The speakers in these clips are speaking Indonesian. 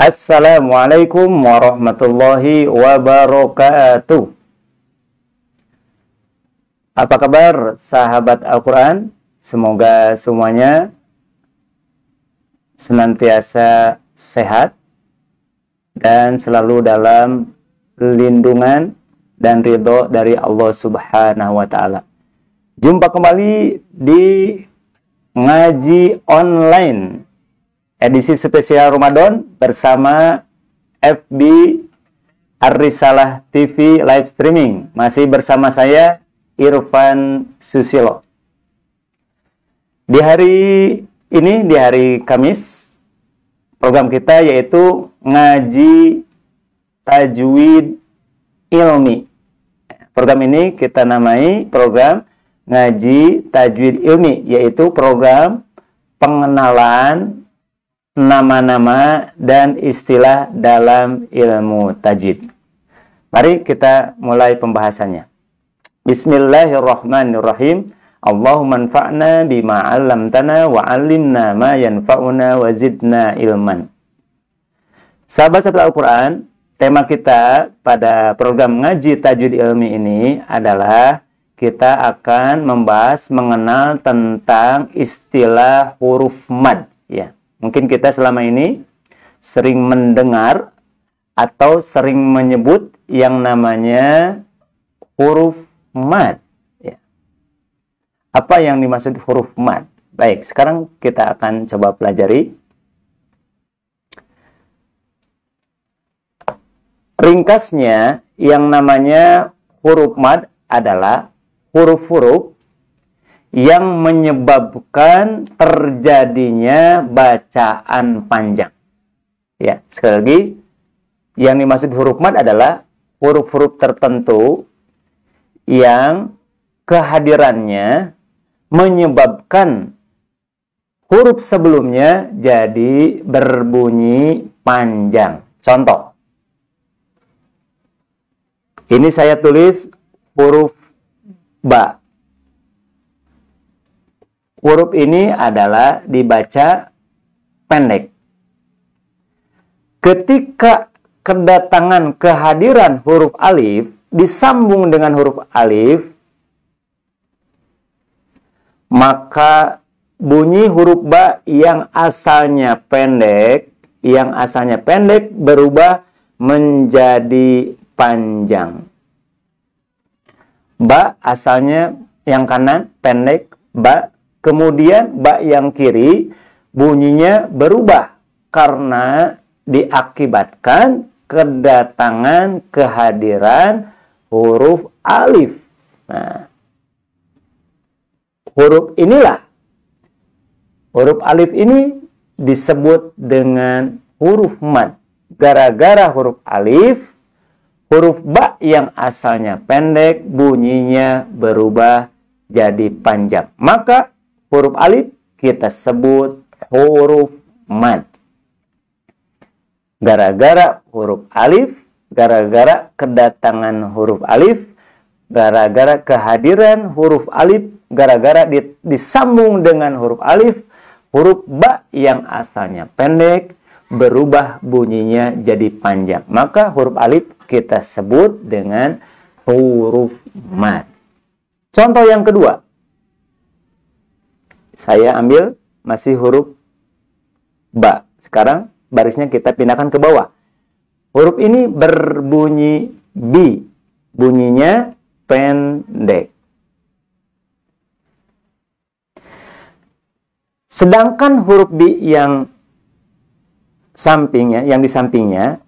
Assalamualaikum warahmatullahi wabarakatuh. Apa kabar sahabat Al-Quran? Semoga semuanya senantiasa sehat dan selalu dalam lindungan dan ridho dari Allah Subhanahu wa Ta'ala. Jumpa kembali di ngaji online edisi spesial Ramadan bersama FB Ar-Risalah TV live streaming. Masih bersama saya Irfan Susilo. Di hari ini, di hari Kamis, program kita yaitu ngaji tajwid ilmi. Program ini kita namai program ngaji tajwid ilmi, yaitu program pengenalan nama-nama dan istilah dalam ilmu tajwid. Mari kita mulai pembahasannya. Bismillahirrahmanirrahim. Allahumma anfa'na bima 'allamtana wa 'allimna ma yanfa'una wa zidna ilman. Sahabat-sahabat Al-Quran, tema kita pada program ngaji tajwid ilmi ini adalah kita akan membahas mengenal tentang istilah huruf mad, ya. Mungkin kita selama ini sering mendengar atau sering menyebut yang namanya huruf mad. Ya. Apa yang dimaksud huruf mad? Baik, sekarang kita akan coba pelajari. Ringkasnya, yang namanya huruf mad adalah huruf-huruf yang menyebabkan terjadinya bacaan panjang. Ya, sekali lagi, yang dimaksud huruf mad adalah huruf-huruf tertentu yang kehadirannya menyebabkan huruf sebelumnya jadi berbunyi panjang. Contoh, ini saya tulis huruf ba. Huruf ini adalah dibaca pendek. Ketika kedatangan kehadiran huruf alif disambung dengan huruf alif, maka bunyi huruf ba yang asalnya pendek berubah menjadi panjang. Ba asalnya yang kanan pendek, ba. Kemudian ba yang kiri bunyinya berubah karena diakibatkan kedatangan kehadiran huruf alif. Nah, huruf alif ini disebut dengan huruf mad. Gara-gara huruf alif, huruf ba yang asalnya pendek bunyinya berubah jadi panjang. Maka huruf alif kita sebut huruf mad. Gara-gara huruf alif, gara-gara kedatangan huruf alif, gara-gara kehadiran huruf alif, gara-gara disambung dengan huruf alif, huruf ba yang asalnya pendek berubah bunyinya jadi panjang. Maka huruf alif kita sebut dengan huruf mad. Contoh yang kedua, saya ambil masih huruf ba. Sekarang barisnya kita pindahkan ke bawah. Huruf ini berbunyi bi. Bunyinya pendek. Sedangkan huruf bi yang sampingnya, yang di sampingnya,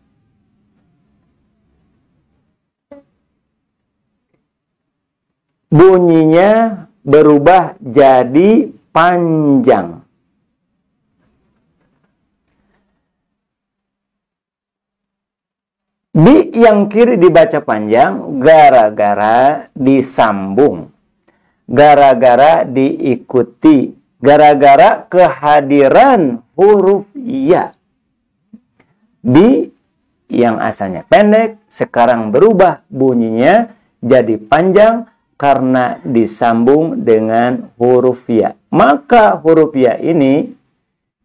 bunyinya berubah jadi panjang. Bi yang kiri dibaca panjang gara-gara disambung, gara-gara diikuti, gara-gara kehadiran huruf ya. Bi yang asalnya pendek sekarang berubah bunyinya jadi panjang karena disambung dengan huruf ya. Maka huruf ya ini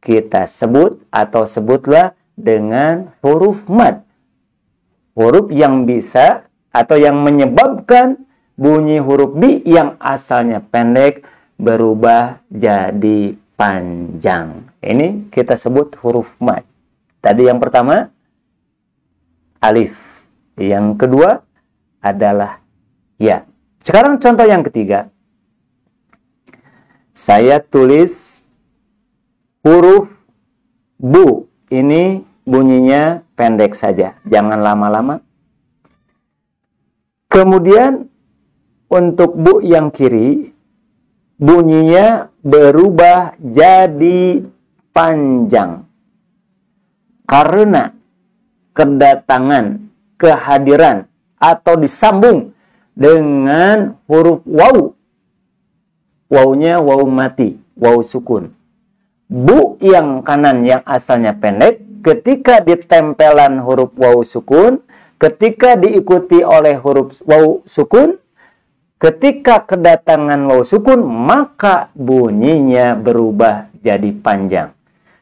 kita sebut atau sebutlah dengan huruf mad. Huruf yang bisa atau yang menyebabkan bunyi huruf bi yang asalnya pendek berubah jadi panjang. Ini kita sebut huruf mad. Tadi yang pertama alif, yang kedua adalah ya. Sekarang contoh yang ketiga. Saya tulis huruf bu. Ini bunyinya pendek saja, jangan lama-lama. Kemudian untuk bu yang kiri bunyinya berubah jadi panjang karena kedatangan, kehadiran atau disambung dengan huruf waw. Wawnya waw mati, waw sukun. Bu yang kanan yang asalnya pendek, ketika ditempelan huruf waw sukun, ketika diikuti oleh huruf waw sukun, ketika kedatangan waw sukun, maka bunyinya berubah jadi panjang.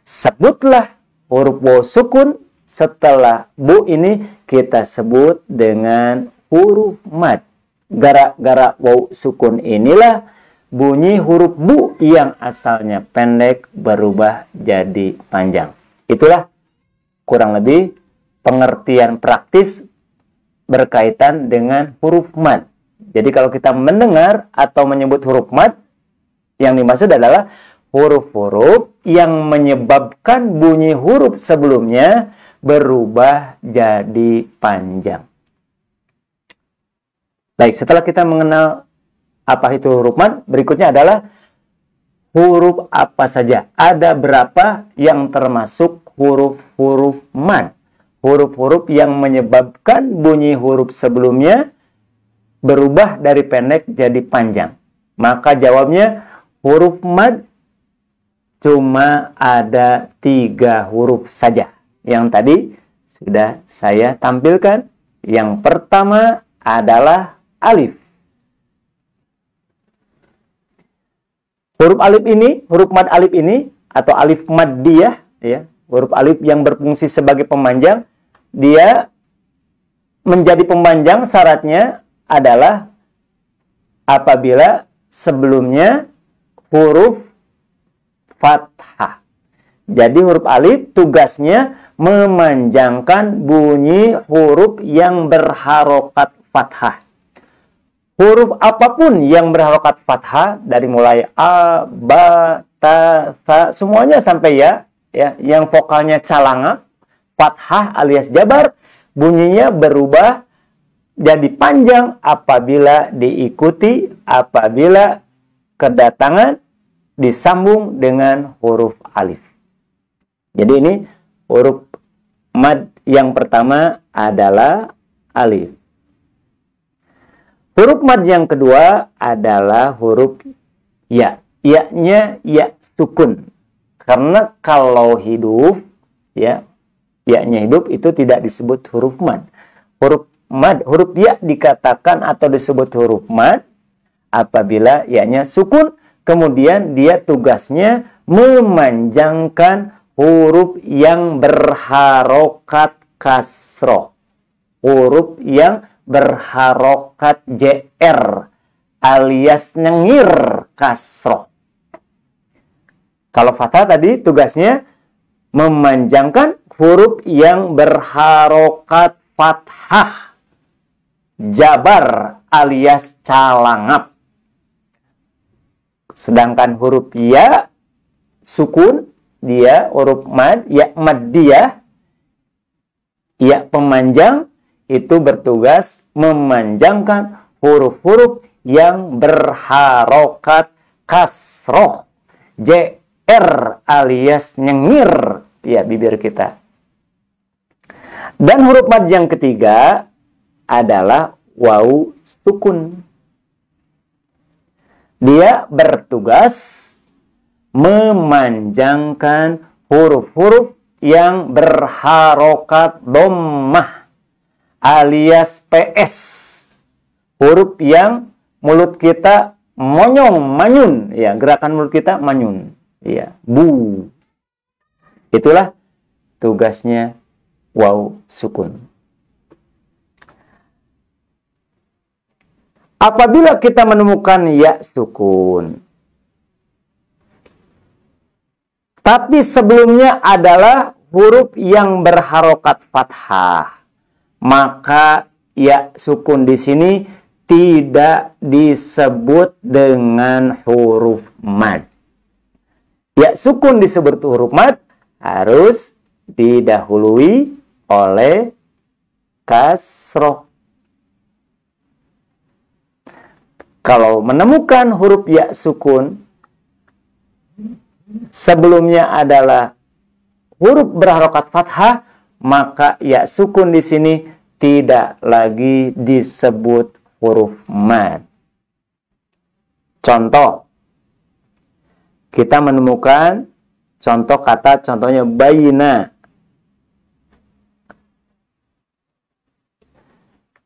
Sebutlah huruf waw sukun setelah bu ini kita sebut dengan huruf mad. Gara-gara waw sukun inilah bunyi huruf bu yang asalnya pendek berubah jadi panjang. Itulah kurang lebih pengertian praktis berkaitan dengan huruf mad. Jadi kalau kita mendengar atau menyebut huruf mad, yang dimaksud adalah huruf-huruf yang menyebabkan bunyi huruf sebelumnya berubah jadi panjang. Baik, setelah kita mengenal apa itu huruf mad, berikutnya adalah huruf apa saja. Ada berapa yang termasuk huruf-huruf mad? huruf-huruf yang menyebabkan bunyi huruf sebelumnya berubah dari pendek jadi panjang? Maka jawabnya huruf mad cuma ada 3 huruf saja. Yang tadi sudah saya tampilkan. Yang pertama adalah alif. Huruf alif ini, huruf mad alif ini, atau alif maddiyah, ya, huruf alif yang berfungsi sebagai pemanjang, dia menjadi pemanjang syaratnya adalah apabila sebelumnya huruf fathah. Jadi huruf alif tugasnya memanjangkan bunyi huruf yang berharokat fathah. Huruf apapun yang berharokat fathah, dari mulai a, ba, ta, tha, semuanya sampai ya, yang vokalnya calangap, fathah alias jabar, bunyinya berubah jadi panjang apabila diikuti, apabila kedatangan disambung dengan huruf alif. Jadi ini huruf mad yang pertama adalah alif. Huruf mad yang kedua adalah huruf ya. Ya-nya ya sukun. Karena kalau hidup, ya, ya-nya hidup itu tidak disebut huruf mad. Huruf mad, huruf ya dikatakan atau disebut huruf mad apabila ya-nya sukun, kemudian dia tugasnya memanjangkan huruf yang berharokat kasroh. Huruf yang berharokat JR alias nyengir kasroh. Kalau fathah tadi tugasnya memanjangkan huruf yang berharokat fathah jabar alias calangap. Sedangkan huruf ya sukun, dia huruf mad, ya maddiyah, ya pemanjang, itu bertugas memanjangkan huruf-huruf yang berharokat kasroh, JR alias nyengir, ya, bibir kita. Dan huruf mad yang ketiga adalah waw sukun. Dia bertugas memanjangkan huruf-huruf yang berharokat dhammah alias PS, huruf yang mulut kita monyong, manyun, ya, gerakan mulut kita manyun, ya, bu. Itulah tugasnya waw sukun. Apabila kita menemukan ya sukun, tapi sebelumnya adalah huruf yang berharokat fathah, maka ya sukun di sini tidak disebut dengan huruf mad. Ya sukun disebut huruf mad harus didahului oleh kasroh. Kalau menemukan huruf ya sukun sebelumnya adalah huruf berharokat fathah, maka ya sukun di sini tidak lagi disebut huruf mad. Contoh, kita menemukan contoh kata, contohnya bayina.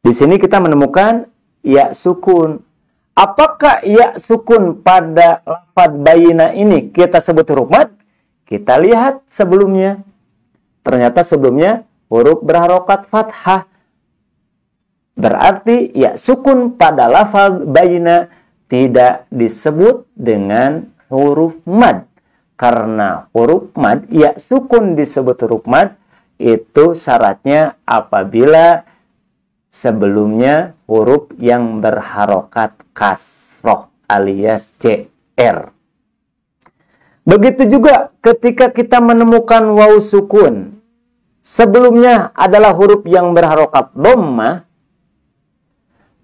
Di sini kita menemukan ya sukun. Apakah ya sukun pada lafaz bayina ini kita sebut huruf mad? Kita lihat sebelumnya. Ternyata sebelumnya huruf berharokat fathah. Berarti ya sukun pada lafaz bayina tidak disebut dengan huruf mad. Karena huruf mad, ya sukun disebut huruf mad, itu syaratnya apabila sebelumnya huruf yang berharokat kasroh alias CR. Begitu juga ketika kita menemukan waw sukun, sebelumnya adalah huruf yang berharokat dhammah,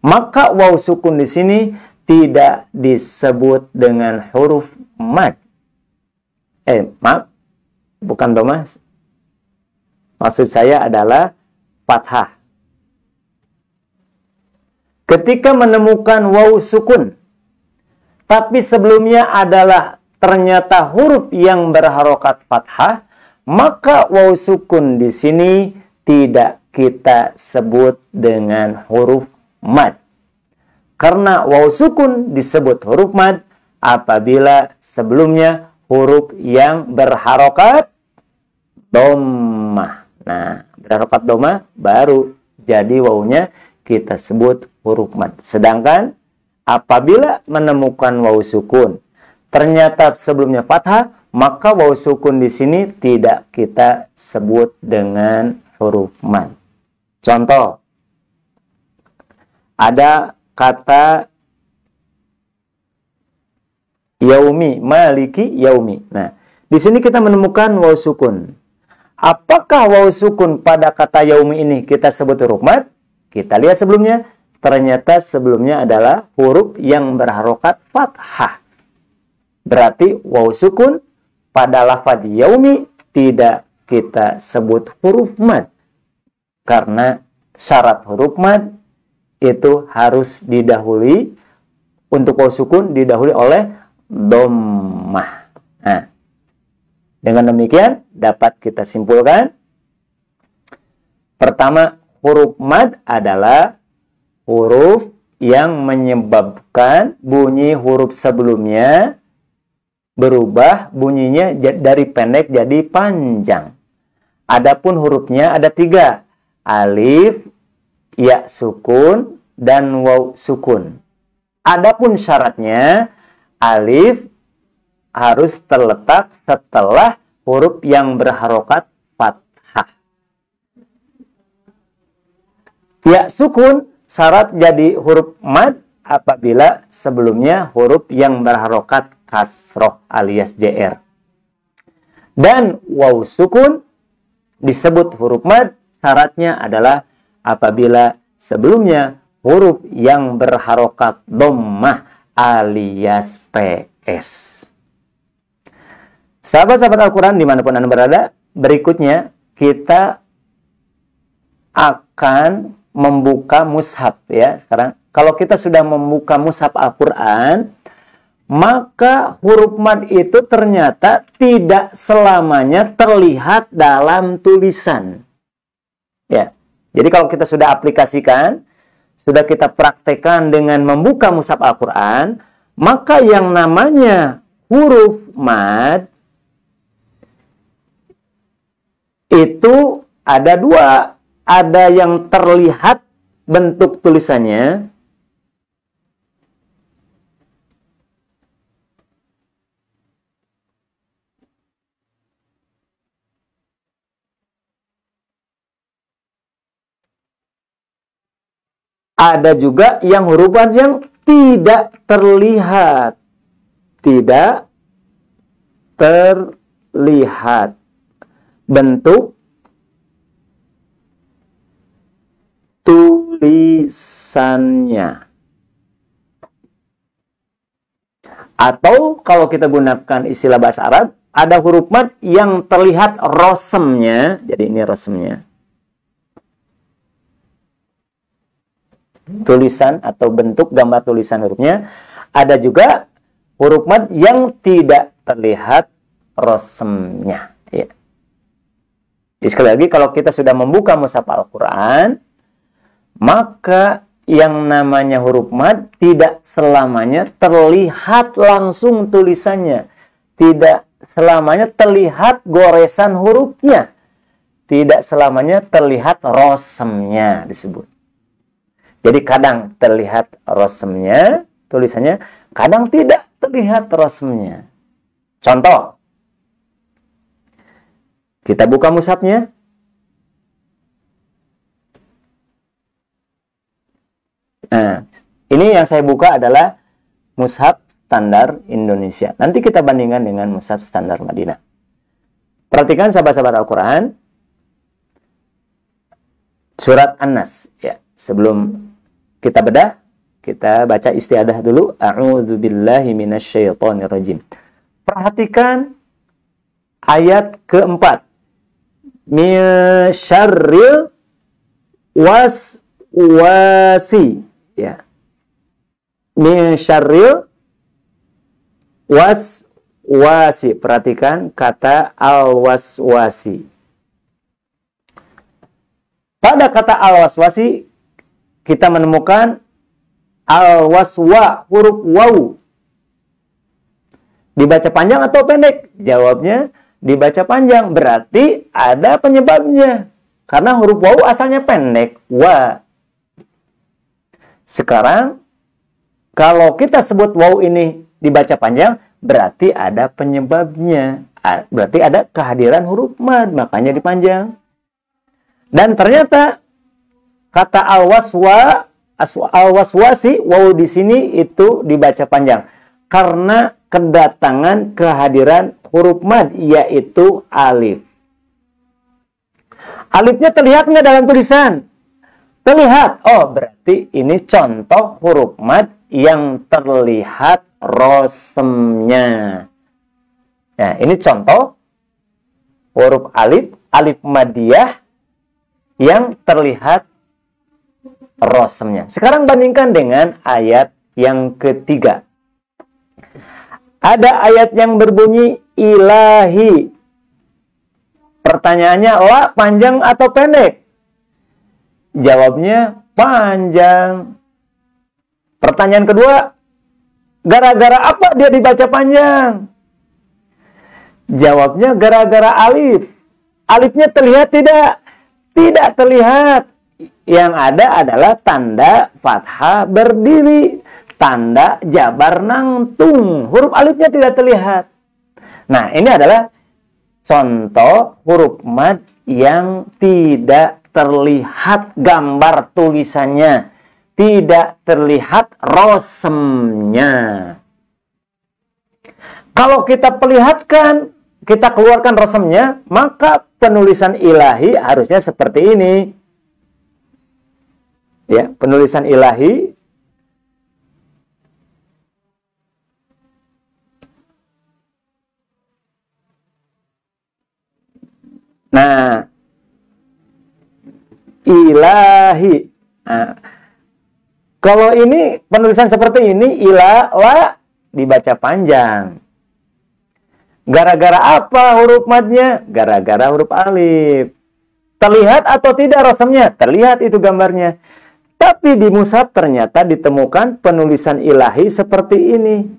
maka waw sukun di sini tidak disebut dengan huruf mad. Maaf, bukan dhammah. Maksud saya adalah fathah. Ketika menemukan waw sukun, tapi sebelumnya adalah ternyata huruf yang berharokat fathah, maka waw sukun di sini tidak kita sebut dengan huruf mad. Karena waw sukun disebut huruf mad apabila sebelumnya huruf yang berharokat dhammah. Nah, berharokat dhammah baru jadi wawunya kita sebut huruf mad. Sedangkan apabila menemukan waw sukun ternyata sebelumnya fathah, maka waw sukun di sini tidak kita sebut dengan huruf mad. Contoh, ada kata yaumi, maliki yaumi. Nah, di sini kita menemukan waw sukun. Apakah waw sukun pada kata yaumi ini kita sebut huruf mad? Kita lihat sebelumnya, ternyata sebelumnya adalah huruf yang berharokat fathah. Berarti waw sukun pada lafaz yaumi tidak kita sebut huruf mad. Karena syarat huruf mad itu harus didahului, untuk waw sukun didahului oleh dhammah. Nah, dengan demikian dapat kita simpulkan, pertama, huruf mad adalah huruf yang menyebabkan bunyi huruf sebelumnya berubah bunyinya dari pendek jadi panjang. Adapun hurufnya ada 3, alif, ya sukun, dan waw sukun. Adapun syaratnya, alif harus terletak setelah huruf yang berharokat fathah. Ya sukun syarat jadi huruf mad apabila sebelumnya huruf yang berharokat kasroh alias JR. Dan waw sukun disebut huruf mad syaratnya adalah apabila sebelumnya huruf yang berharokat dhammah alias PS. Sahabat-sahabat Al-Quran dimanapun Anda berada, berikutnya kita akan membuka mushaf ya. Sekarang kalau kita sudah membuka mushaf Al-Quran, maka huruf mad itu ternyata tidak selamanya terlihat dalam tulisan. Ya. Jadi kalau kita sudah aplikasikan, sudah kita praktekkan dengan membuka mushaf Al-Quran, maka yang namanya huruf mad itu ada 2. Ada yang terlihat bentuk tulisannya, ada juga yang huruf mad yang tidak terlihat. Tidak terlihat bentuk tulisannya. Atau kalau kita gunakan istilah bahasa Arab, ada huruf mad yang terlihat rosemnya. Jadi ini rosemnya. Tulisan atau bentuk gambar tulisan hurufnya. Ada juga huruf mad yang tidak terlihat rosemnya. Ya. Jadi sekali lagi, kalau kita sudah membuka mushaf Al-Quran, maka yang namanya huruf mad tidak selamanya terlihat langsung tulisannya. Tidak selamanya terlihat goresan hurufnya. Tidak selamanya terlihat rosemnya disebut. Jadi kadang terlihat rosemnya, tulisannya, kadang tidak terlihat rosemnya. Contoh, kita buka mushafnya. Nah, ini yang saya buka adalah mushaf standar Indonesia. Nanti kita bandingkan dengan mushaf standar Madinah. Perhatikan sahabat-sahabat Al-Quran. Surat An-Nas. Ya, sebelum kita bedah, kita baca istiadah dulu. A'udzubillahi minasyaitonirrajim. Perhatikan ayat keempat. min syarril waswasi, ya. Min syarril waswasi. Perhatikan kata al-waswasi. Pada kata al-waswasi kita menemukan al-waswa, huruf waw. Dibaca panjang atau pendek? Jawabnya dibaca panjang. Berarti ada penyebabnya. Karena huruf waw asalnya pendek, wa. Sekarang kalau kita sebut waw ini dibaca panjang, berarti ada penyebabnya. Berarti ada kehadiran huruf mad, makanya dipanjang. Dan ternyata kata al-waswasi, waw di sini itu dibaca panjang karena kedatangan kehadiran huruf mad, yaitu alif. Alifnya terlihat nggak dalam tulisan? Terlihat. Oh, berarti ini contoh huruf mad yang terlihat rosemnya. Nah, ini contoh huruf alif, alif madiyah yang terlihat rosemnya. Sekarang bandingkan dengan ayat yang ketiga. Ada ayat yang berbunyi ilahi. Pertanyaannya, la panjang atau pendek? Jawabnya panjang. Pertanyaan kedua, gara-gara apa dia dibaca panjang? Jawabnya gara-gara alif. Alifnya terlihat tidak? Tidak terlihat. Yang ada adalah tanda fathah berdiri, tanda jabar nangtung. Huruf alifnya tidak terlihat. Nah, ini adalah contoh huruf mad yang tidak terlihat gambar tulisannya, tidak terlihat rosemnya. Kalau kita perlihatkan, kita keluarkan rosemnya, maka penulisan ilahi harusnya seperti ini. Ya, penulisan ilahi nah, ilahi. Nah, kalau ini penulisan seperti ini, ila, la, dibaca panjang. Gara-gara apa huruf madnya? Gara-gara huruf alif. Terlihat atau tidak rosemnya? Terlihat itu gambarnya. Tapi di mushaf ternyata ditemukan penulisan ilahi seperti ini.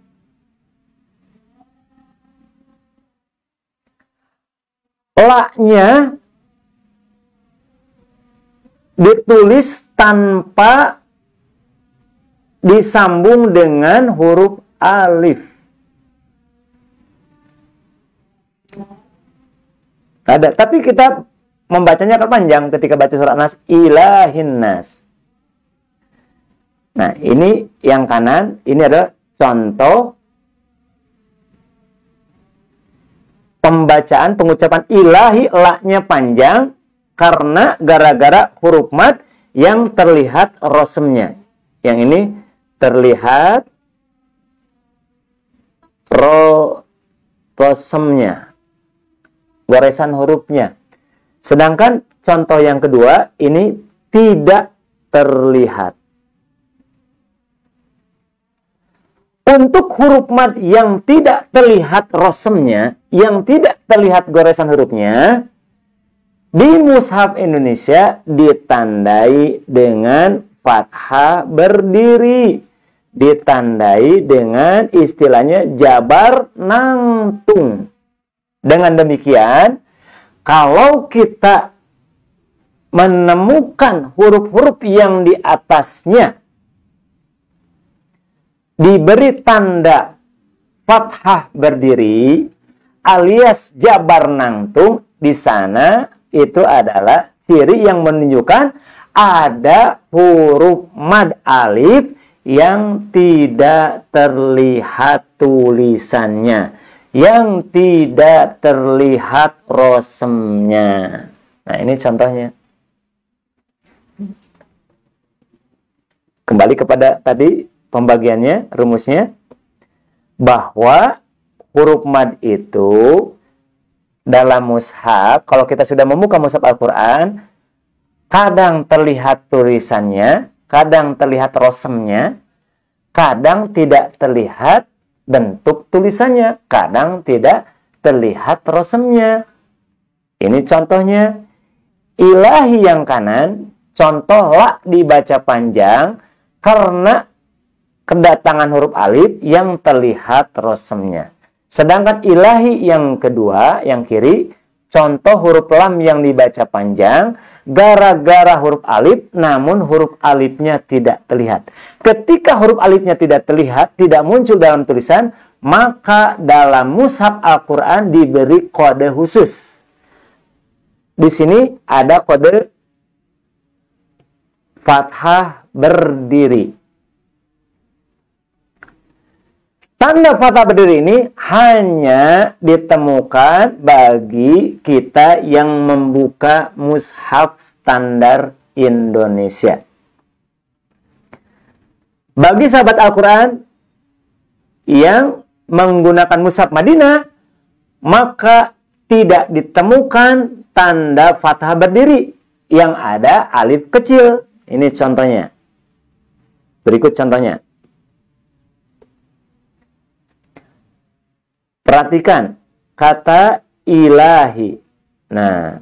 La-nya ditulis tanpa disambung dengan huruf alif. Ada, tapi kita membacanya panjang ketika baca surat Nas, ilahin nas. Nah, ini yang kanan, ini adalah contoh pembacaan, pengucapan ilahi, la-nya panjang karena gara-gara huruf mad yang terlihat rosemnya. Yang ini terlihat rosemnya, goresan hurufnya. Sedangkan contoh yang kedua ini tidak terlihat. Untuk huruf mad yang tidak terlihat rosemnya, yang tidak terlihat goresan hurufnya, di mushaf Indonesia ditandai dengan fathah berdiri, ditandai dengan istilahnya jabar nangtung. Dengan demikian, kalau kita menemukan huruf-huruf yang di atasnya diberi tanda fathah berdiri alias jabar nangtung, di sana itu adalah ciri yang menunjukkan ada huruf mad alif yang tidak terlihat tulisannya, yang tidak terlihat rosemnya. Nah, ini contohnya. Kembali kepada tadi pembagiannya, rumusnya, bahwa huruf mad itu dalam mushaf, kalau kita sudah membuka mushaf Al-Quran, kadang terlihat tulisannya, kadang terlihat rosemnya, kadang tidak terlihat bentuk tulisannya, kadang tidak terlihat rosemnya. Ini contohnya. Ilahi yang kanan, contoh la dibaca panjang karena kedatangan huruf alif yang terlihat rosemnya. Sedangkan ilahi yang kedua, yang kiri, contoh huruf lam yang dibaca panjang gara-gara huruf alif, namun huruf alifnya tidak terlihat. Ketika huruf alifnya tidak terlihat, tidak muncul dalam tulisan, maka dalam mushaf Al-Quran diberi kode khusus. Di sini ada kode fathah berdiri. Tanda fathah berdiri ini hanya ditemukan bagi kita yang membuka mushaf standar Indonesia. Bagi sahabat Al-Quran yang menggunakan mushaf Madinah, maka tidak ditemukan tanda fathah berdiri, yang ada alif kecil. Ini contohnya. Berikut contohnya. Perhatikan kata ilahi. Nah,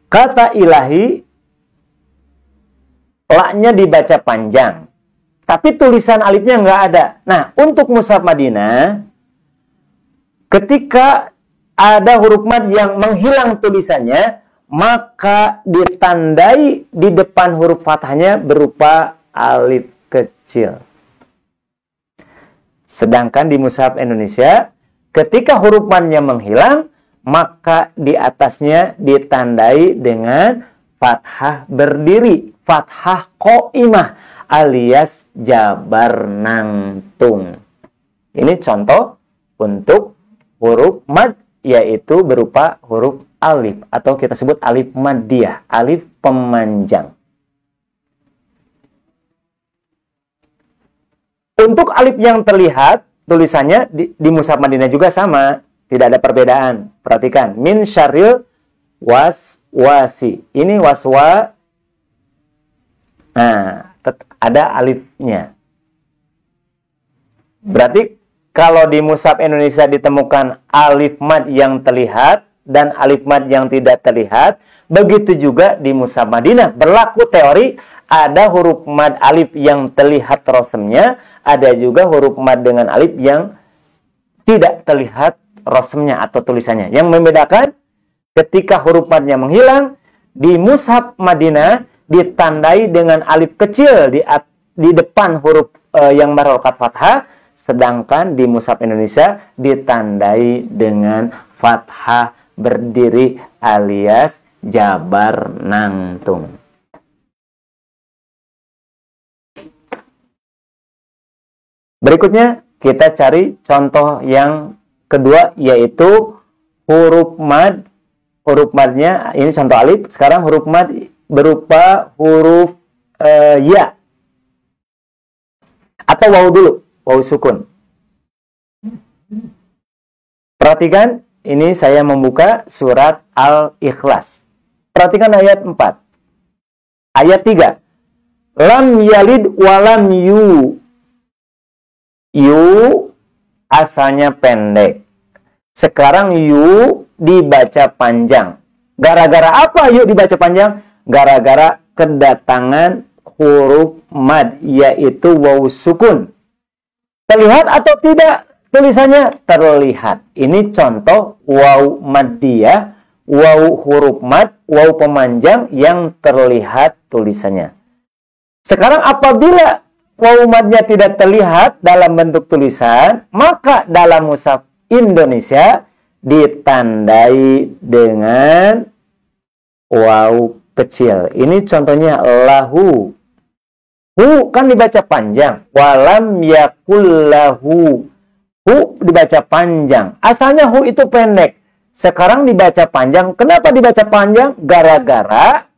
kata ilahi, la-nya dibaca panjang, tapi tulisan alifnya nggak ada. Nah, untuk mushaf Madinah, ketika ada huruf mad yang menghilang tulisannya, maka ditandai di depan huruf fathahnya berupa alif kecil. Sedangkan di mushaf Indonesia, ketika huruf madnya menghilang, maka di atasnya ditandai dengan fathah berdiri, fathah qaimah alias jabar nangtung. Ini contoh untuk huruf mad, yaitu berupa huruf alif atau kita sebut alif maddiyah, alif pemanjang. Untuk alif yang terlihat, tulisannya di mushaf Madinah juga sama, tidak ada perbedaan. Perhatikan, min syarril waswasi. Ini waswa, nah, ada alifnya. Berarti kalau di mushaf Indonesia ditemukan alif mad yang terlihat dan alif mad yang tidak terlihat, begitu juga di mushaf Madinah. Berlaku teori, ada huruf mad alif yang terlihat rosemnya, ada juga huruf mad dengan alif yang tidak terlihat rosemnya atau tulisannya. Yang membedakan, ketika huruf madnya menghilang, di mushaf Madinah ditandai dengan alif kecil di depan huruf yang berharokat fathah, sedangkan di mushaf Indonesia ditandai dengan fathah berdiri alias jabar nangtung. Berikutnya kita cari contoh yang kedua, yaitu huruf mad. Huruf madnya, ini contoh alif. Sekarang huruf mad berupa huruf ya atau wawu dulu, wawu sukun. Perhatikan, ini saya membuka surat Al-Ikhlas. Perhatikan ayat 4. Ayat 3. Lam yalid walam yu. Yu asalnya pendek. Sekarang yu dibaca panjang. Gara-gara apa yu dibaca panjang? Gara-gara kedatangan huruf mad, yaitu wawu sukun. Terlihat atau tidak tulisannya? Terlihat. Ini contoh wawu maddiyah, wawu huruf mad, wawu pemanjang yang terlihat tulisannya. Sekarang apabila wawu madnya tidak terlihat dalam bentuk tulisan, maka dalam mushaf Indonesia ditandai dengan wawu kecil. Ini contohnya lahu. Hu kan dibaca panjang. Walam yakul lahu. Hu dibaca panjang. Asalnya hu itu pendek. Sekarang dibaca panjang. Kenapa dibaca panjang? Gara-gara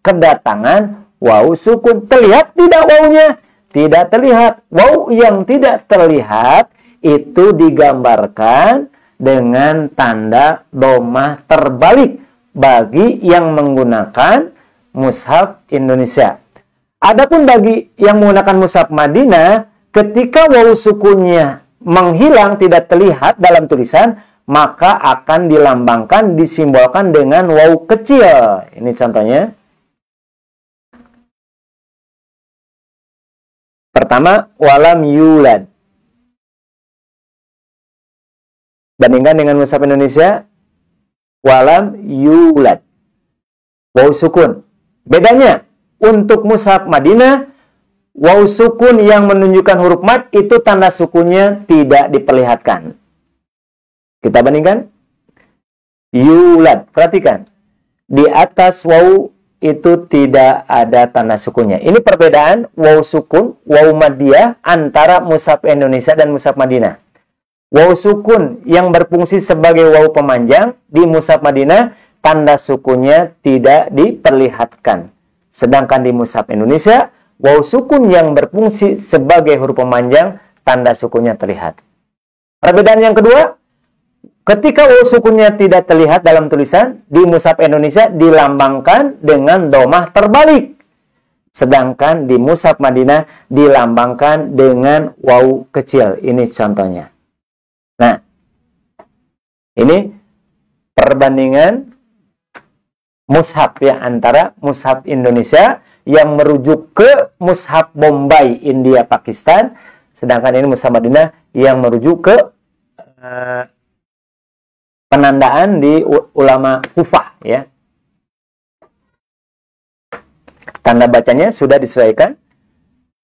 kedatangan wawu sukun. Terlihat tidak wawunya? Tidak terlihat. Wawu yang tidak terlihat itu digambarkan dengan tanda domah terbalik bagi yang menggunakan mushaf Indonesia. Adapun bagi yang menggunakan mushaf Madinah, ketika waw sukunnya menghilang, tidak terlihat dalam tulisan, maka akan dilambangkan, disimbolkan dengan waw kecil. Ini contohnya. Pertama, walam yulad. Bandingkan dengan mushaf Indonesia, walam yulad. Waw sukun. Bedanya, untuk mushaf Madinah, waw sukun yang menunjukkan huruf mad itu tanda sukunnya tidak diperlihatkan. Kita bandingkan. Yulad. Perhatikan. Di atas waw itu tidak ada tanda sukunnya. Ini perbedaan waw sukun, waw madiyah antara mushaf Indonesia dan mushaf Madinah. Waw sukun yang berfungsi sebagai waw pemanjang di mushaf Madinah, tanda sukunnya tidak diperlihatkan. Sedangkan di mushaf Indonesia, waw sukun yang berfungsi sebagai huruf pemanjang, tanda sukunnya terlihat. Perbedaan yang kedua, ketika waw sukunnya tidak terlihat dalam tulisan, di mushaf Indonesia dilambangkan dengan domah terbalik. Sedangkan di mushaf Madinah dilambangkan dengan waw kecil. Ini contohnya. Nah, ini perbandingan mushaf ya, antara mushaf Indonesia yang merujuk ke mushaf Bombay, India, Pakistan. Sedangkan ini mushaf Madinah yang merujuk ke penandaan di ulama Kufah ya. Tanda bacanya sudah disesuaikan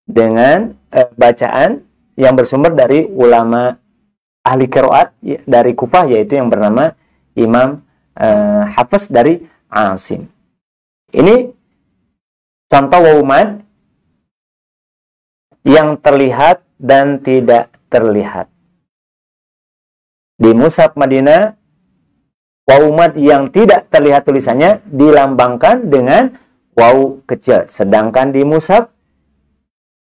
dengan bacaan yang bersumber dari ulama ahli qiraat dari Kufah, yaitu yang bernama Imam Hafiz dari Asim. Ini contoh waw mad yang terlihat dan tidak terlihat. Di mushaf Madinah, waw mad yang tidak terlihat tulisannya dilambangkan dengan waw kecil. Sedangkan di mushaf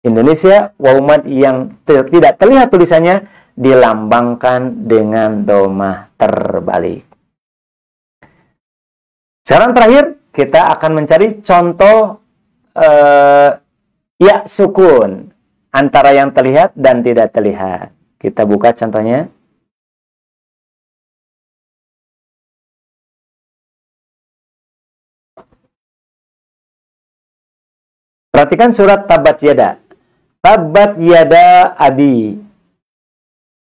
Indonesia, waw mad yang tidak terlihat tulisannya dilambangkan dengan domah terbalik. Sekarang terakhir, kita akan mencari contoh ya sukun antara yang terlihat dan tidak terlihat. Kita buka contohnya. Perhatikan surat Tabat Yada. Tabat Yada Abi.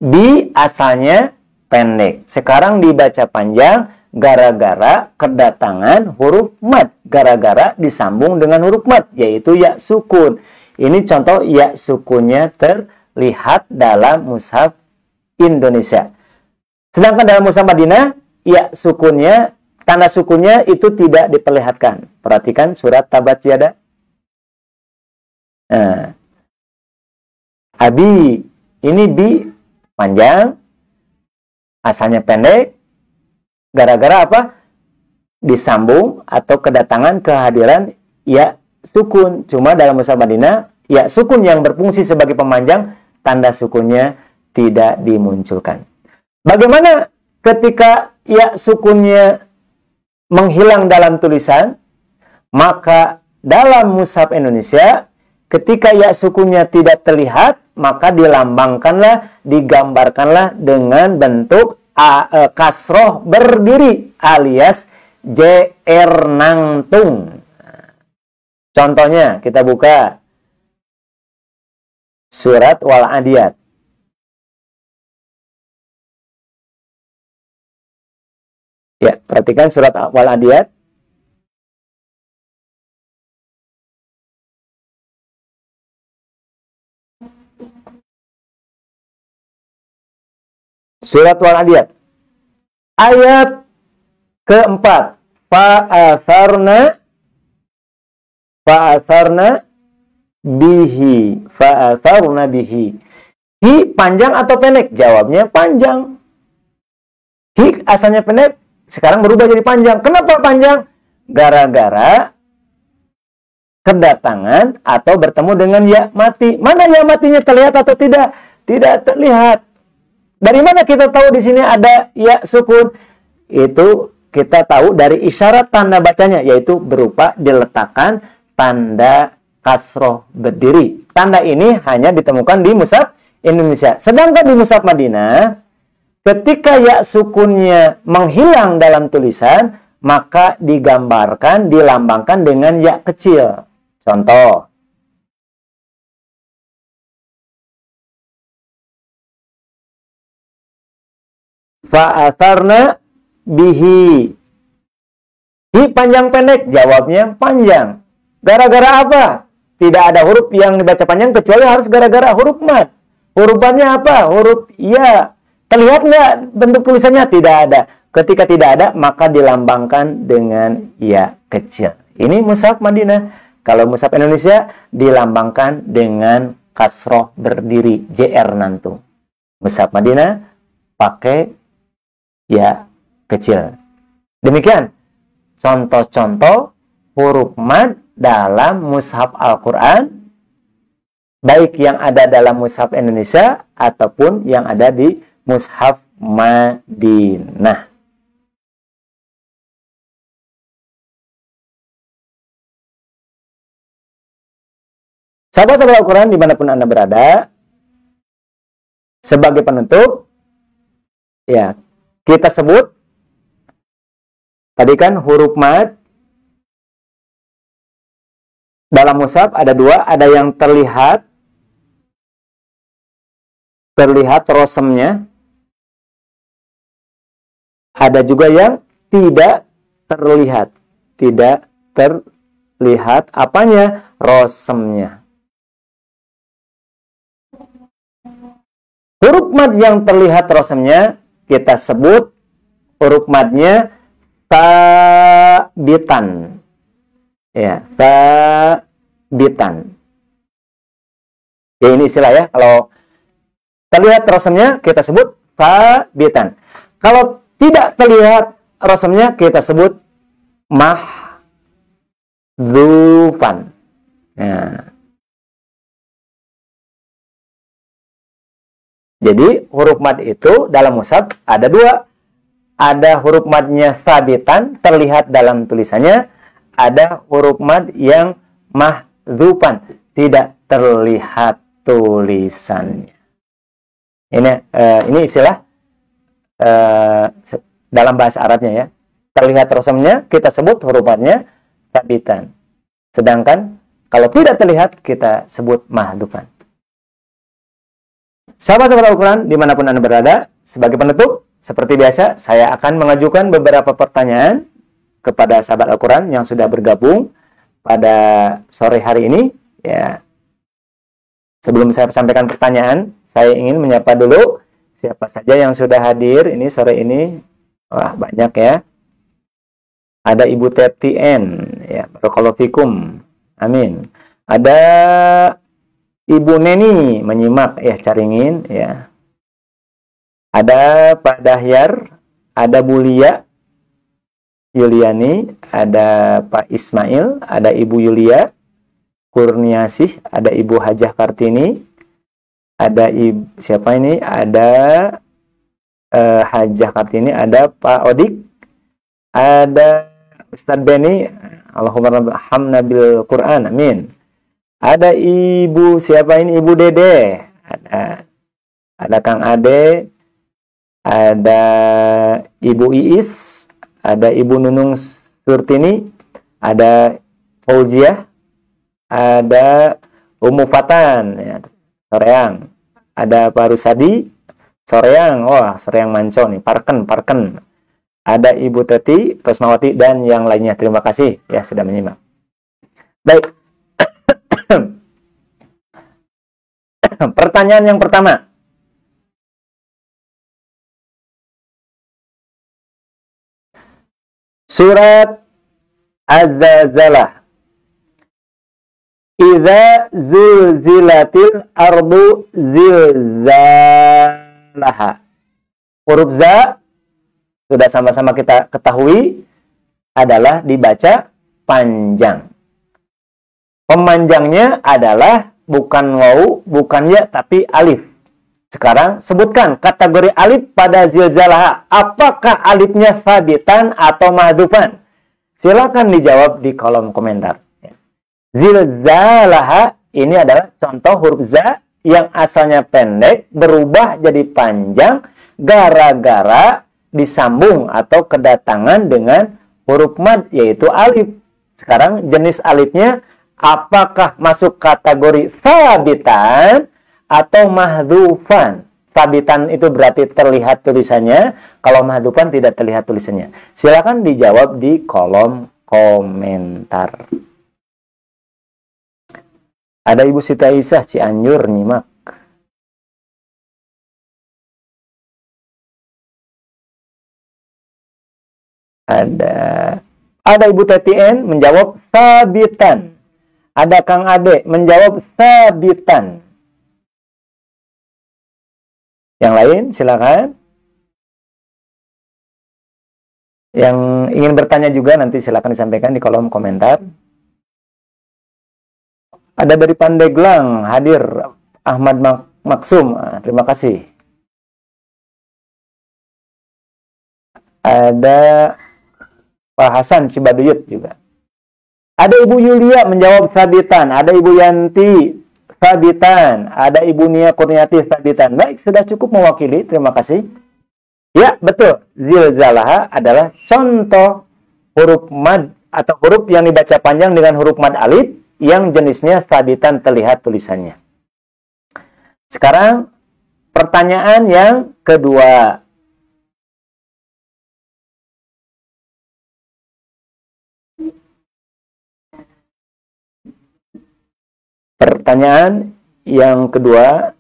Bi asalnya pendek. Sekarang dibaca panjang gara-gara kedatangan huruf mad. Gara-gara disambung dengan huruf mad, yaitu ya sukun. Ini contoh ya sukunnya terlihat dalam mushaf Indonesia. Sedangkan dalam mushaf Madinah, ya sukunnya, tanda sukunnya itu tidak diperlihatkan. Perhatikan surat Tabat Yada. Nah, Abi, ini bi panjang, asalnya pendek, gara-gara apa? Disambung atau kedatangan kehadiran ya sukun. Cuma dalam mushaf Madinah, ya sukun yang berfungsi sebagai pemanjang, tanda sukunnya tidak dimunculkan. Bagaimana ketika ya sukunnya menghilang dalam tulisan? Maka dalam mushaf Indonesia, ketika ya sukunnya tidak terlihat, maka dilambangkanlah, digambarkanlah dengan bentuk kasroh berdiri alias JR nangtung. Contohnya kita buka surat Wal Adiyat. Ya, perhatikan surat Wal Adiyat. Surat Wal Adiyat. Ayat keempat. Fa'atharna bihi. Fa'atharna bihi. Hi panjang atau pendek? Jawabnya panjang. Hi asalnya pendek, sekarang berubah jadi panjang. Kenapa panjang? Gara-gara kedatangan atau bertemu dengan ya mati. Mana ya matinya, terlihat atau tidak? Tidak terlihat. Dari mana kita tahu di sini ada ya sukun? Itu kita tahu dari isyarat tanda bacanya, yaitu berupa diletakkan tanda kasroh berdiri. Tanda ini hanya ditemukan di mushaf Indonesia. Sedangkan di mushaf Madinah, ketika ya sukunnya menghilang dalam tulisan, maka digambarkan, dilambangkan dengan ya kecil. Contoh. Fa'atharna bihi. Hi panjang pendek, jawabnya panjang. Gara-gara apa? Tidak ada huruf yang dibaca panjang kecuali harus gara-gara huruf mad. Hurufannya apa? Huruf ya. Terlihat nggak bentuk tulisannya? Tidak ada. Ketika tidak ada, maka dilambangkan dengan ya kecil. Ini mushaf Madinah. Kalau mushaf Indonesia dilambangkan dengan kasroh berdiri, JR nantu. Mushaf Madinah pakai ya kecil. Demikian contoh-contoh huruf mad dalam mushaf Al-Quran, baik yang ada dalam mushaf Indonesia ataupun yang ada di mushaf Madinah. Sahabat-sahabat Al-Quran dimanapun Anda berada, sebagai penutup, ya, kita sebut, tadi kan huruf mad, dalam mushaf ada dua, ada yang terlihat rosemnya, ada juga yang tidak terlihat apanya, rosemnya. Huruf mad yang terlihat rosemnya kita sebut huruf madnya tabitan. Ya, tabitan. Ya, ini istilah ya. Kalau terlihat rosemnya kita sebut tabitan. Kalau tidak terlihat rosemnya kita sebut mahdzufan. Nah. Jadi huruf mad itu dalam mushaf ada dua. Ada huruf madnya sabitan, terlihat dalam tulisannya. Ada huruf mad yang mahdzufan, tidak terlihat tulisannya. Ini istilah dalam bahasa Arabnya ya. Terlihat rosemnya kita sebut huruf madnya sabitan. Sedangkan kalau tidak terlihat kita sebut mahdzufan. Sahabat-sahabat Al-Quran dimanapun Anda berada, sebagai penutup, seperti biasa, saya akan mengajukan beberapa pertanyaan kepada sahabat Al-Quran yang sudah bergabung pada sore hari ini. Ya, sebelum saya sampaikan pertanyaan, saya ingin menyapa dulu siapa saja yang sudah hadir ini sore ini. Wah, banyak ya. Ada Ibu Teti N, ya, barakallahu fikum. Amin. Ada Ibu Neni menyimak ya, caringin ya. Ada Pak Dahyar, ada Bu Lia Yuliani, ada Pak Ismail, ada Ibu Yulia Kurniasih, ada Ibu Hajah Kartini, ada Ibu siapa ini? Ada Hajah Kartini, ada Pak Odik, ada Ustadz Beni, Allahumma hamna bil Quran, amin. Ada Ibu siapa ini? Ibu Dede. Ada Kang Ade. Ada Ibu Iis. Ada Ibu Nunung Surtini. Ada Fauziah. Ada Umu Fatan. Ya, Soreang. Ada Pak Rusadi. Soreang. Wah, Soreang Manco nih. Parken. Ada Ibu Teti, Rosmawati, dan yang lainnya. Terima kasih ya sudah menyimak. Baik. Pertanyaan yang pertama. Surat Az-Zalzalah. Idza zulzilatil ardu zilzalaha. Huruf za sudah sama-sama kita ketahui adalah dibaca panjang. Pemanjangnya adalah bukan waw, bukan ya, tapi alif. Sekarang sebutkan kategori alif pada zilzalah. Apakah alifnya sabitan atau mahdhufan? Silakan dijawab di kolom komentar. Zilzalah ini adalah contoh huruf za yang asalnya pendek berubah jadi panjang gara-gara disambung atau kedatangan dengan huruf mad yaitu alif. Sekarang jenis alifnya apakah masuk kategori sabitan atau mahdhufan? Sabitan itu berarti terlihat tulisannya, kalau mahdhufan tidak terlihat tulisannya. Silakan dijawab di kolom komentar. Ada Ibu Siti Aisyah Cianjur nyimak. Ada Ibu Tetien menjawab sabitan. Ada Kang Ade menjawab sabitan. Yang lain silakan. Yang ingin bertanya juga nanti silakan disampaikan di kolom komentar. Ada dari Pandeglang hadir Ahmad Maksum. Terima kasih. Ada Pak Hasan Cibaduyut juga. Ada Ibu Yulia menjawab sabitan. Ada Ibu Yanti sabitan. Ada Ibu Nia Kurniati sabitan. Baik, sudah cukup mewakili. Terima kasih. Ya, betul. Zilzalah adalah contoh huruf mad atau huruf yang dibaca panjang dengan huruf mad alif yang jenisnya sabitan terlihat tulisannya. Sekarang pertanyaan yang kedua. Pertanyaan yang kedua.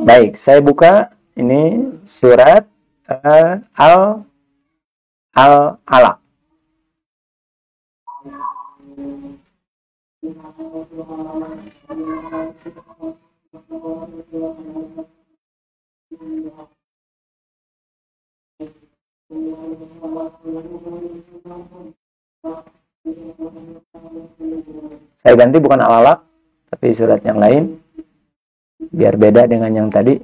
Baik, saya buka ini surat Al-Alaq. Saya ganti bukan Al-Alaq, tapi surat yang lain biar beda dengan yang tadi.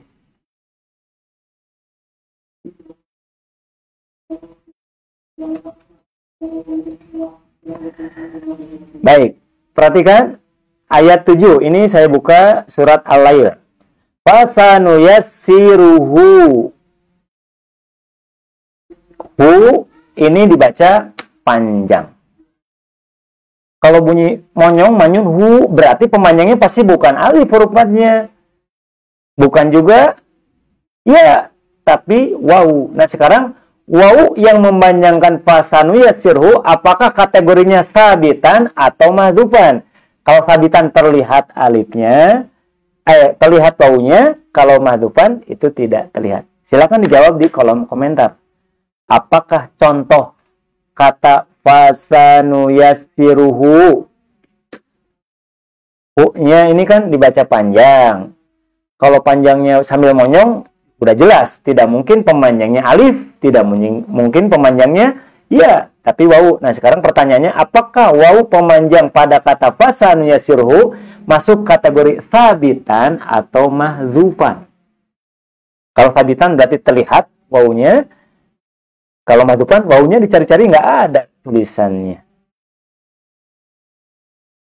Baik, perhatikan ayat 7. Ini saya buka surat Al-Lail. Fasanuyassiruhu. Hu ini dibaca panjang. Kalau bunyi monyong, manyun, hu berarti pemanjangnya pasti bukan alif huruf madnya. Bukan juga ya, tapi waw. Nah, sekarang waw yang memanjangkan fasanu yasirhu apakah kategorinya sabitan atau mahdhufan? Kalau sabitan terlihat alifnya, terlihat wawunya, kalau mahdhufan itu tidak terlihat. Silakan dijawab di kolom komentar. Apakah contoh kata fasanu yasiruhu? Hu-nya ini kan dibaca panjang. Kalau panjangnya sambil monyong, udah jelas. Tidak mungkin pemanjangnya alif. Tidak mungkin pemanjangnya ya, tapi wawu. Nah, sekarang pertanyaannya, apakah wawu pemanjang pada kata fasanu yasirhu masuk kategori sabitan atau mahdhufan? Kalau sabitan berarti terlihat wawunya. Kalau mahdhufan, wawunya dicari-cari nggak ada tulisannya.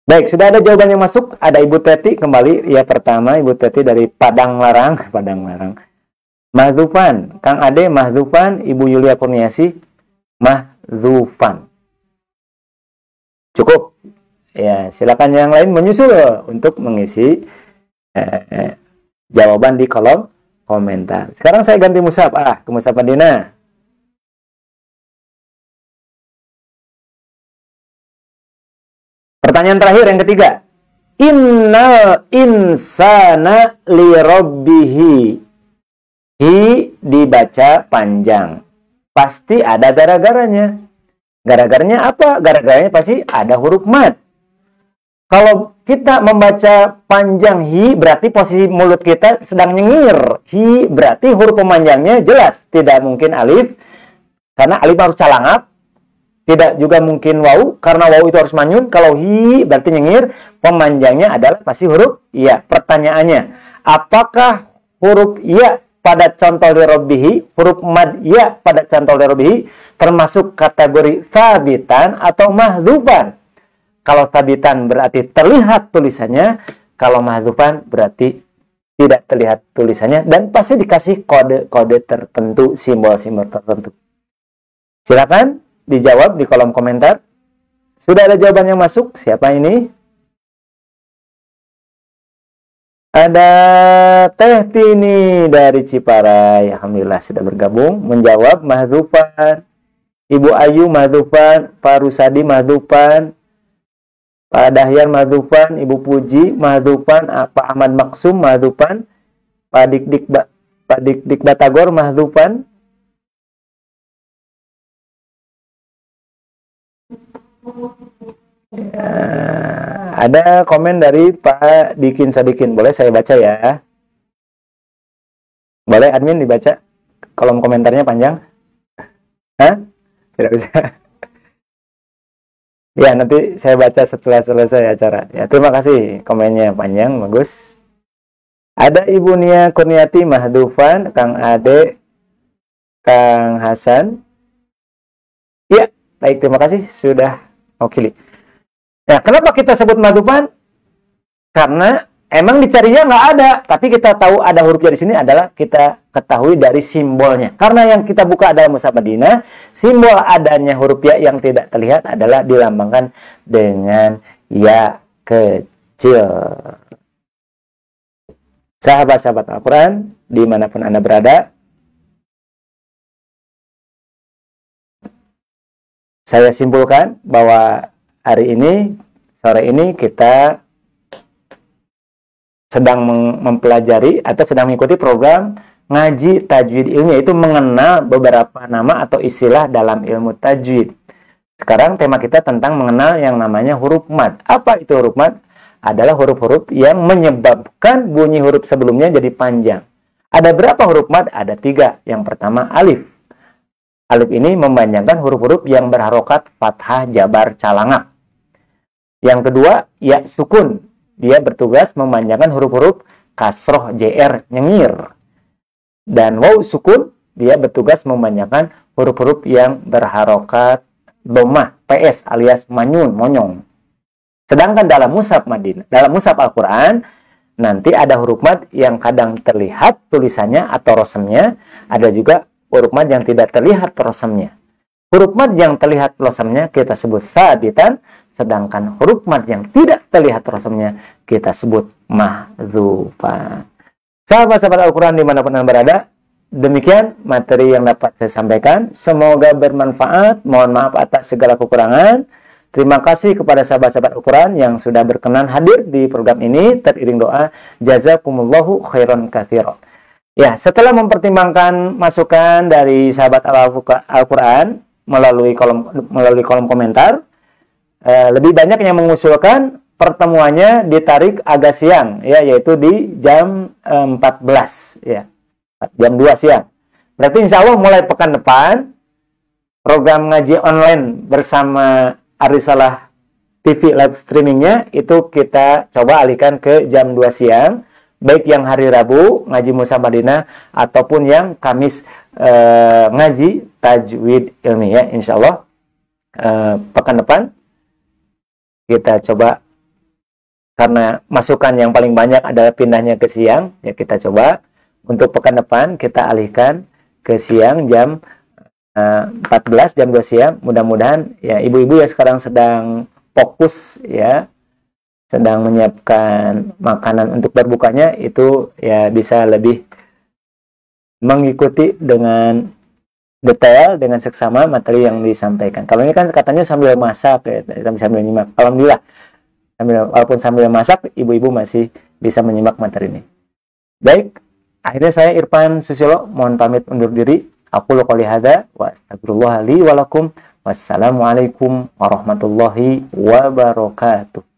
Baik, sudah ada jawaban yang masuk. Ada Ibu Teti kembali. Ya, pertama Ibu Teti dari Padang Larang. Mahdhufan. Kang Ade mahdhufan. Ibu Yulia Kurniasi mahdhufan. Cukup. Ya, silakan yang lain menyusul untuk mengisi jawaban di kolom komentar. Sekarang saya ganti mushaf ke mushaf Madinah. Pertanyaan terakhir yang ketiga. Innal insana lirabbihi. Hi dibaca panjang. Pasti ada gara-garanya. Gara-garanya apa? Gara-garanya pasti ada huruf mad. Kalau kita membaca panjang hi, berarti posisi mulut kita sedang nyengir. Hi berarti huruf pemanjangnya jelas. Tidak mungkin alif. Karena alif harus calangap. Tidak juga mungkin waw, karena waw itu harus manyun. Kalau hi berarti nyengir, pemanjangnya adalah pasti huruf ya. Pertanyaannya, apakah huruf ya pada contoh li rabbihi, huruf mad ya pada contoh li rabbihi termasuk kategori sabitan atau mahdzufan? Kalau sabitan berarti terlihat tulisannya, kalau mahdzufan berarti tidak terlihat tulisannya, dan pasti dikasih kode-kode tertentu, simbol-simbol tertentu. Silakan dijawab di kolom komentar. Sudah ada jawaban yang masuk? Siapa ini? Ada Teh Tini dari Ciparai. Alhamdulillah sudah bergabung. Menjawab mahdzufan. Ibu Ayu mahdzufan. Pak Rusadi mahdzufan. Pak Dahyan mahdzufan. Ibu Puji mahdzufan. Pak Ahmad Maksum mahdzufan. Pak Dik Batagor mahdzufan. Ya, ada komen dari Pak Dikin Sadikin. Boleh saya baca ya? Boleh admin dibaca? Kolom komentarnya panjang? Hah? Tidak bisa. Ya, nanti saya baca setelah selesai acara. Ya, terima kasih. Komennya panjang, bagus. Ada Ibu Nia Kurniati mahdzufan, Kang Ade, Kang Hasan. Ya, baik, terima kasih sudah mewakili. Nah, kenapa kita sebut mahdzufan? Karena emang dicarinya nggak ada, tapi kita tahu ada hurufnya di sini adalah kita ketahui dari simbolnya. Karena yang kita buka adalah Mushaf Madinah, simbol adanya huruf ya yang tidak terlihat adalah dilambangkan dengan ya kecil. Sahabat-sahabat Al-Quran, dimanapun Anda berada, saya simpulkan bahwa hari ini, sore ini kita sedang mempelajari atau sedang mengikuti program ngaji tajwid ilmiah, yaitu mengenal beberapa nama atau istilah dalam ilmu tajwid. Sekarang tema kita tentang mengenal yang namanya huruf mad. Apa itu huruf mad? Adalah huruf-huruf yang menyebabkan bunyi huruf sebelumnya jadi panjang. Ada berapa huruf mad? Ada 3. Yang pertama alif. Alif ini memanjangkan huruf-huruf yang berharokat fathah, jabar, calangak. Yang kedua, ya sukun. Dia bertugas memanjangkan huruf-huruf kasroh, jr, nyengir. Dan waw sukun, dia bertugas memanjangkan huruf-huruf yang berharokat domah, ps alias manyun, monyong. Sedangkan dalam Mushaf Madinah, dalam Mushaf Al-Quran, nanti ada huruf mad yang kadang terlihat tulisannya atau rosemnya, ada juga huruf mad yang tidak terlihat rosemnya. Huruf mad yang terlihat rosemnya kita sebut sabitan, sedangkan huruf mad yang tidak terlihat rosemnya kita sebut mahdzufan. Sahabat-sahabat Al-Quran dimanapun Anda berada, demikian materi yang dapat saya sampaikan. Semoga bermanfaat. Mohon maaf atas segala kekurangan. Terima kasih kepada sahabat-sahabat Al-Quran yang sudah berkenan hadir di program ini. Teriring doa, jazakumullahu khairan katsiran. Ya, setelah mempertimbangkan masukan dari sahabat Al-Quran melalui kolom komentar, lebih banyak yang mengusulkan pertemuannya ditarik agak siang, ya, yaitu di jam 14, ya, jam 2 siang. Berarti insya Allah mulai pekan depan program ngaji online bersama Arisalah TV live streamingnya itu kita coba alihkan ke jam 2 siang, baik yang hari Rabu ngaji Mushaf Madinah ataupun yang Kamis ngaji tajwid ilmiah. Insya Allah pekan depan kita coba, karena masukan yang paling banyak adalah pindahnya ke siang, ya kita coba untuk pekan depan kita alihkan ke siang jam 14, jam 2 siang. Mudah-mudahan ya ibu-ibu yang sekarang sedang fokus, ya sedang menyiapkan makanan untuk berbukanya, itu ya bisa lebih mengikuti dengan detail, dengan seksama materi yang disampaikan. Kalau ini kan katanya sambil masak, ya, sambil menyimak. Alhamdulillah, walaupun sambil masak, ibu-ibu masih bisa menyimak materi ini. Baik, akhirnya saya Irfan Susilo mohon pamit undur diri. Aku qouli hadza wa astagfirullah li wa lakum. Wassalamualaikum warahmatullahi wabarakatuh.